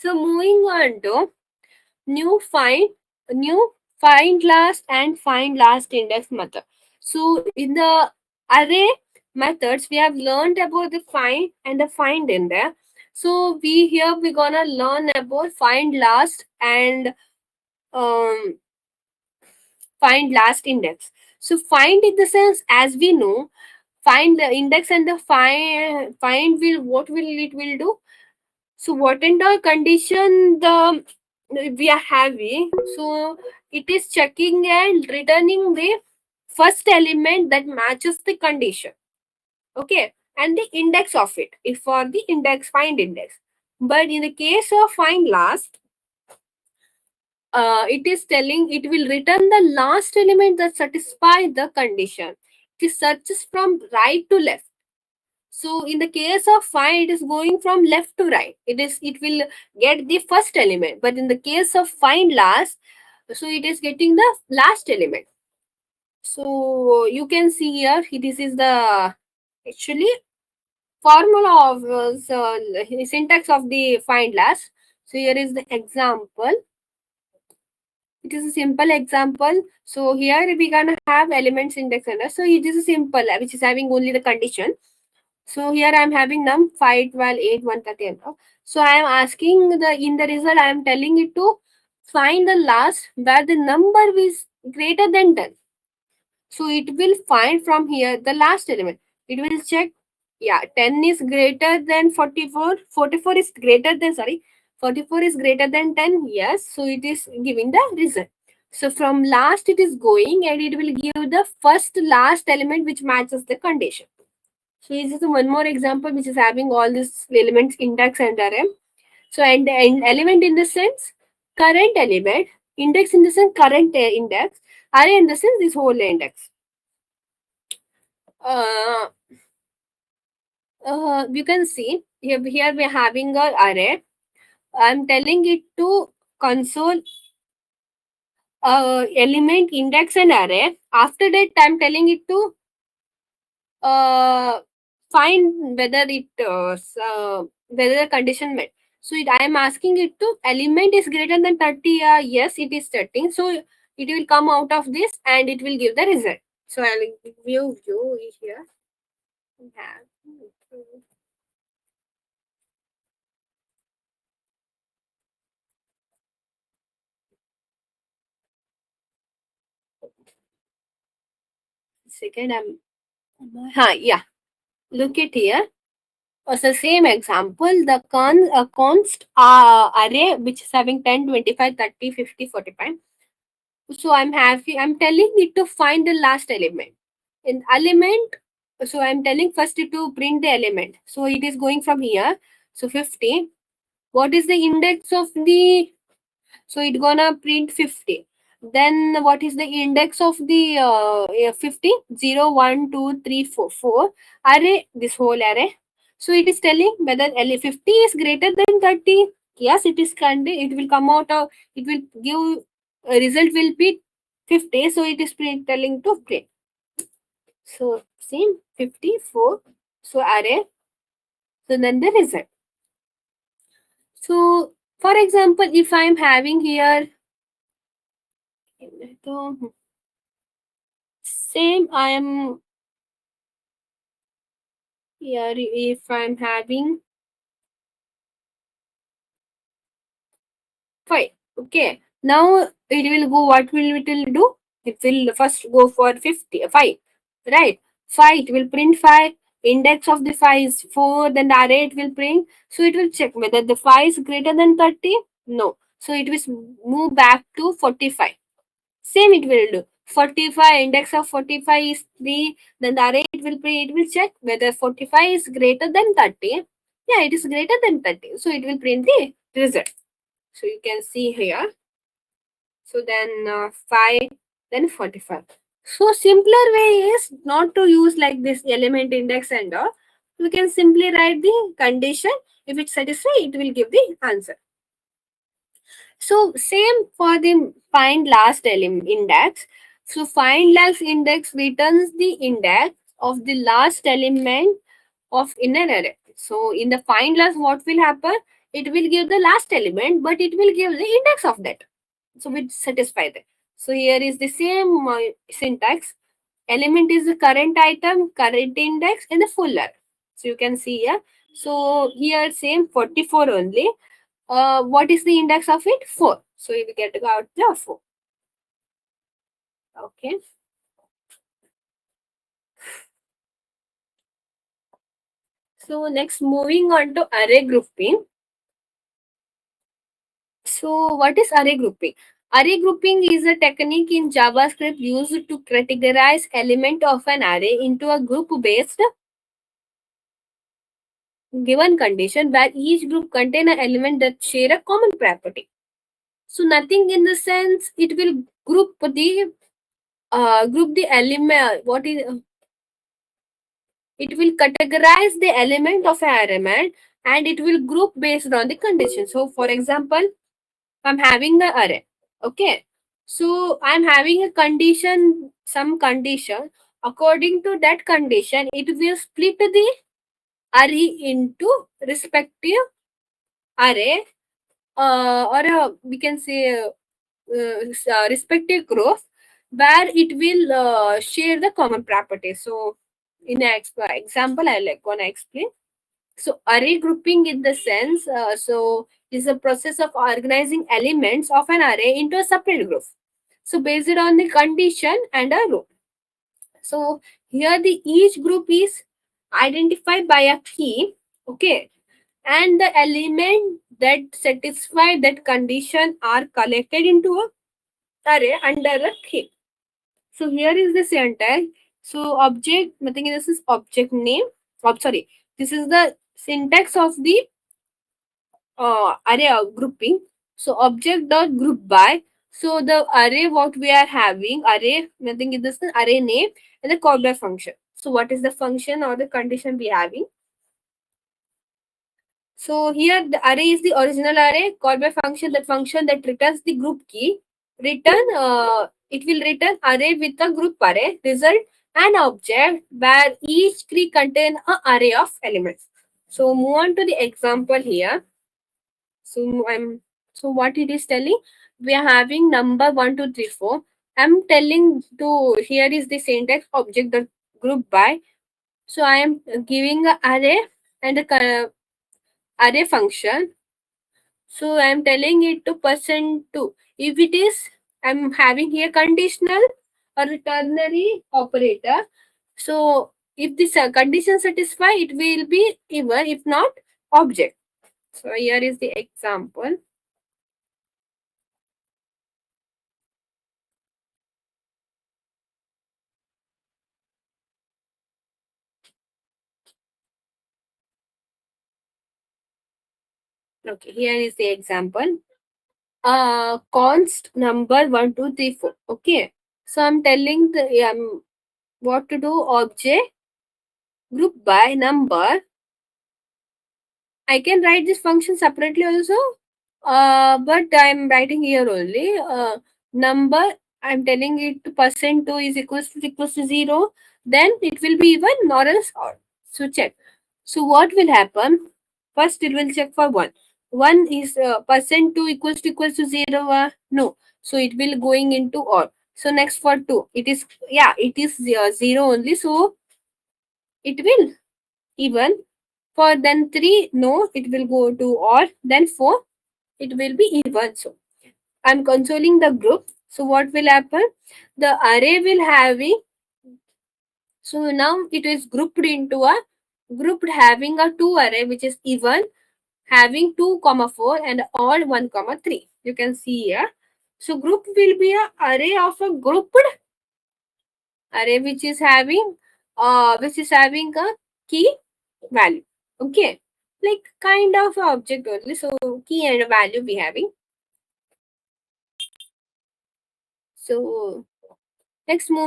So moving on to new find find last and find last index method. So in the array methods, we have learned about the find and the find in there. So we're gonna learn about find last and um, find last index. So find in the sense, as we know, find the index and the find will what will it will do. So what and all condition the we are having. So it is checking and returning the first element that matches the condition. Okay, and the index of it if for the index find index. But in the case of find last, it is telling it will return the last element that satisfy the condition. It searches from right to left. So in the case of find, it is going from left to right. It will get the first element, but in the case of find last, so it is getting the last element. So you can see here, this is the actually formula of syntax of the find last. So here is the example. It is a simple example. So here we gonna have elements index under. So it is a simple which is having only the condition. So here I am having num 5, 12, 8, 130 and all. So I am asking the in the result I am telling it to find the last where the number is greater than 10. So it will find from here the last element. It will check, yeah, 10 is greater than 44. 44 is greater than, sorry, 44 is greater than 10. Yes, so it is giving the result. So from last it is going and it will give the first last element which matches the condition. So this is one more example which is having all these elements index and array. So and element in the sense current element, index in the sense current index, array in the sense this whole index. Uh, you can see here we are having a array. I'm telling it to console element index and array. After that, I'm telling it to uh, find whether whether the condition met. So I am asking it to element is greater than 30. Yes, it is 30. So it will come out of this and it will give the result. So I'll give you here. Yeah. Second, yeah. Look at here. So same example, the const array which is having 10, 25, 30, 50, 45. So I'm telling it to find the last element. In element, so I'm telling first it to print the element. So it is going from here. So 50. What is the index of the, so it gonna print 50. Then what is the index of the 50? 0, 1, 2, 3, 4. 4 array, this whole array. So it is telling whether 50 is greater than 30. Yes, it is it will come out of, it will give a result will be 50. So it is telling to print. So same 54. So array. So then the result. So for example, if I am having here, so same I am here if I'm having 5. Okay. Now it will go, what will it will do? It will first go for 50, 5. Right? 5, it will print 5. Index of the 5 is 4. Then the array it will print. So it will check whether the 5 is greater than 30. No. So it will move back to 45. Same it will do. 45, index of 45 is 3. Then the array it will print, it will check whether 45 is greater than 30. Yeah, it is greater than 30. So it will print the result. So you can see here. So then 5, then 45. So simpler way is not to use like this element index and all. You can simply write the condition. If it satisfies, it will give the answer. So same for the find last element index. So find last index returns the index of the last element of inner array. So in the find last, what will happen? it will give the last element, but it will give the index of that. So we satisfy that. So here is the same syntax. Element is the current item, current index, and the full array. So you can see here. So here same 44 only. What is the index of it? 4. So we get out the 4. Okay. So next, moving on to array grouping. So what is array grouping? Array grouping is a technique in JavaScript used to categorize element of an array into a group based given condition where each group contain an element that share a common property. So nothing in the sense it will group the element. What is it will categorize the element of an arrayment and it will group based on the condition. So for example, I'm having the array. Okay. So I'm having a condition, some condition. According to that condition, it will split the array into respective array we can say respective groups where it will share the common properties. So in an example, I like gonna explain. So array grouping in the sense, is a process of organizing elements of an array into a separate group. So based on the condition and a row. So here the each group is identified by a key, okay, and the element that satisfy that condition are collected into a array under a key. So here is the syntax. So object, nothing this is object name. Oh, sorry, this is the syntax of the array grouping. So object dot group by. So the array what we are having array nothing is this array name and the call by function. So what is the function or the condition we having? So here the array is the original array called by function, that function that returns the group key. It will return array with a group array result an object where each key contain a array of elements. So move on to the example here. So what it is telling, we are having number 1, 2, 3, 4. I'm telling to here is the syntax object the group by. So I am giving a array and a array function. So I'm telling it to %2. If it is, I'm having here conditional or ternary operator. So if this condition satisfy, it will be even. If not, object. So here is the example. Okay, here is the example. Const number 1, 2, 3, 4. Okay. So I'm telling the what to do object group by number. I can write this function separately also. But I'm writing here only. Number I'm telling it to %2 is equals to 0. Then it will be even or else odd. So check. So what will happen? First it will check for 1. 1 is %2 equals to 0. No. So it will going into odd. So next for 2. It is 0 only. So it will even. For then 3, no, it will go to odd. Then 4, it will be even. So I'm consoling the group. So what will happen? The array will having, so now it is grouped into a grouped having a 2 array which is even having 2, 4 and odd 1, 3. You can see here. So group will be a array of a grouped array which is having a key value. Okay. Like kind of a object only. So key and a value we having. So next moving